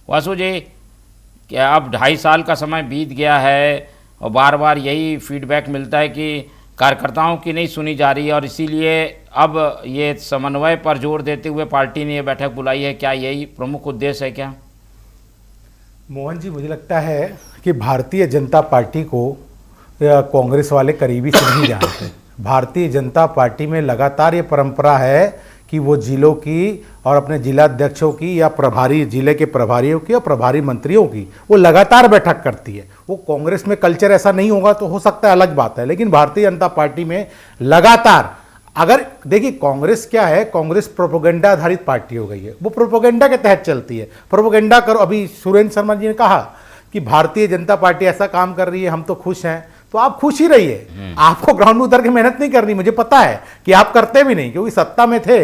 वासु जी, क्या अब 2.5 साल का समय बीत गया है और बार बार यही फीडबैक मिलता है कि कार्यकर्ताओं की नहीं सुनी जा रही है, और इसीलिए अब ये समन्वय पर जोर देते हुए पार्टी ने ये बैठक बुलाई है। क्या यही प्रमुख उद्देश्य है क्या? मोहन जी, मुझे लगता है कि भारतीय जनता पार्टी को कांग्रेस वाले करीबी से नहीं जानते। भारतीय जनता पार्टी में लगातार ये परंपरा है कि वो जिलों की और अपने जिलाध्यक्षों की या प्रभारी जिले के प्रभारियों की और प्रभारी मंत्रियों की वो लगातार बैठक करती है। वो कांग्रेस में कल्चर ऐसा नहीं होगा तो हो सकता है, अलग बात है, लेकिन भारतीय जनता पार्टी में लगातार, अगर देखिए कांग्रेस क्या है, कांग्रेस प्रोपोगेंडा आधारित पार्टी हो गई है, वो प्रोपोगेंडा के तहत चलती है। प्रोपोगेंडा करो, अभी सुरेंद्र शर्मा जी ने कहा कि भारतीय जनता पार्टी ऐसा काम कर रही है, हम तो खुश हैं, तो आप खुश ही रहिए। आपको ग्राउंड में उतर के मेहनत नहीं करनी, मुझे पता है कि आप करते भी नहीं, क्योंकि सत्ता में थे।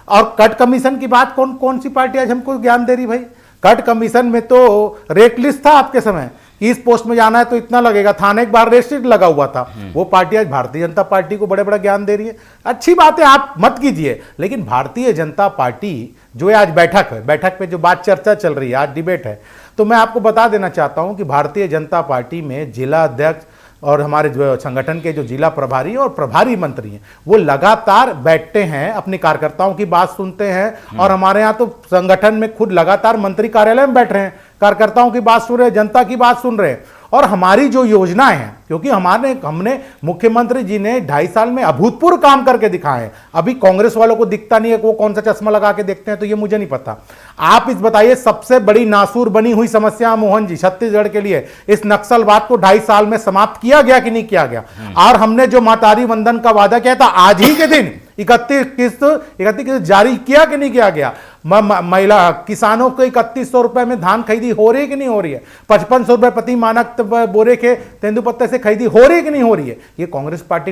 और कट कमीशन की बात कौन सी पार्टी आज हमको ज्ञान दे रही भाई? कट कमीशन में तो रेट लिस्ट था आपके समय कि इस पोस्ट में जाना है तो इतना लगेगा, थाने के बाहर रेट लगा हुआ था। वो पार्टी आज भारतीय जनता पार्टी को बड़े बड़ा ज्ञान दे रही है। अच्छी बात है, आप मत कीजिए, लेकिन भारतीय जनता पार्टी जो है आज बैठक है, बैठक पे जो बात चर्चा चल रही है, आज डिबेट है, तो मैं आपको बता देना चाहता हूं कि भारतीय जनता पार्टी में जिला अध्यक्ष और हमारे जो संगठन के जो जिला प्रभारी और प्रभारी मंत्री हैं वो लगातार बैठते हैं, अपने कार्यकर्ताओं की बात सुनते हैं। और हमारे यहाँ तो संगठन में खुद लगातार मंत्री कार्यालय में बैठ रहे हैं, कार्यकर्ताओं की बात सुन रहे हैं, जनता की बात सुन रहे हैं। और हमारी जो योजनाएं हैं, क्योंकि हमने मुख्यमंत्री जी ने 2.5 साल में अभूतपूर्व काम करके दिखाए हैं। अभी कांग्रेस वालों को दिखता नहीं है कि वो कौन सा चश्मा लगा के देखते हैं, तो ये मुझे नहीं पता। आप इस बताइए, सबसे बड़ी नासूर बनी हुई समस्या मोहन जी छत्तीसगढ़ के लिए, इस नक्सलवाद को 2.5 साल में समाप्त किया गया कि नहीं किया गया? और हमने जो मातारी वंदन का वादा किया था, आज ही के दिन 31 किस्त जारी किया कि नहीं किया गया? महिला किसानों को 3100 रुपए में धान खरीदी हो रही है कि नहीं हो रही है? 5500 रुपए प्रति मानक बोरे के तेंदुपत्ते से खरीदी हो रही है कि नहीं हो रही है? ये कांग्रेस पार्टी।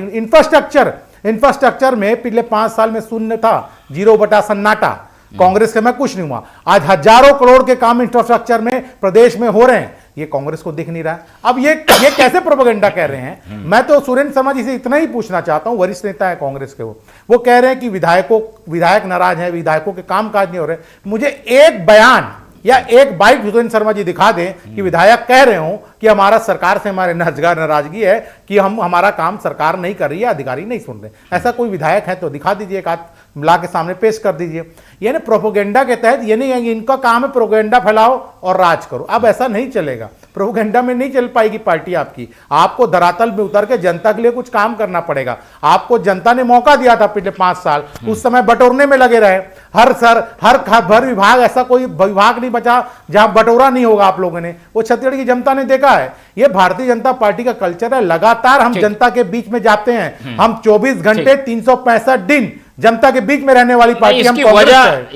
इंफ्रास्ट्रक्चर में पिछले 5 साल में शून्य था, 0 सन्नाटा। कांग्रेस के में कुछ नहीं हुआ। आज हजारों करोड़ के काम इंफ्रास्ट्रक्चर में प्रदेश में हो रहे हैं, ये कांग्रेस को दिख नहीं रहा है। अब ये कैसे प्रोपेगेंडा कह रहे हैं? मैं तो सुरेंद्र शर्मा जी से इतना ही पूछना चाहता हूं, वरिष्ठ नेता है कांग्रेस के, वो कह रहे हैं कि विधायक नाराज हैं, विधायकों के कामकाज नहीं हो रहे। मुझे एक बयान या एक बाइट सुरेंद्र शर्मा जी दिखा दें कि विधायक कह रहे हो कि हमारा सरकार से हमारे नाराजगी है कि हमारा काम सरकार नहीं कर रही है, अधिकारी नहीं सुन रहे। ऐसा कोई विधायक है तो दिखा दीजिए, एक आध मिला के सामने पेश कर दीजिए। यानी प्रोपोगेंडा के तहत ये नहीं है कि इनका काम है प्रोपोगेंडा फैलाओ और राज करो। अब ऐसा नहीं चलेगा, प्रोपोगेंडा में नहीं चल पाएगी पार्टी आपकी। आपको धरातल में उतर के जनता के लिए कुछ काम करना पड़ेगा। आपको जनता ने मौका दिया था पिछले 5 साल, उस समय बटोरने में लगे रहे। हर विभाग, ऐसा कोई विभाग नहीं बचा जहां बटोरा नहीं होगा आप लोगों ने। वो छत्तीसगढ़ की जनता ने देखा है। ये भारतीय जनता पार्टी का कल्चर है, लगातार हम जनता के बीच में जाते हैं। हम 24 घंटे 365 दिन जनता के बीच में रहने वाली पार्टी। इसकी वजह,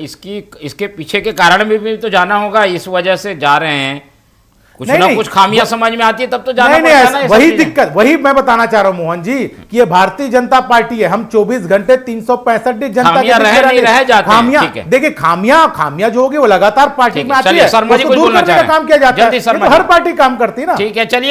इसके पीछे के कारण भी तो जाना होगा। इस वजह से जा रहे हैं, कुछ ना कुछ खामियां समझ में आती है तब तो जाना पड़ता है ना। वही दिक्कत, वही मैं बताना चाह रहा हूं मोहन जी कि ये भारतीय जनता पार्टी है। हम 24 घंटे 365 दिन जनता के बीच रह जाते हैं। देखिए खामियां जो होगी वो लगातार पार्टी में आती है, शर्मा जी कुछ बोलना चाह रहे हैं, काम किया जाता है, हर पार्टी काम करती है ना। ठीक है, चलिए।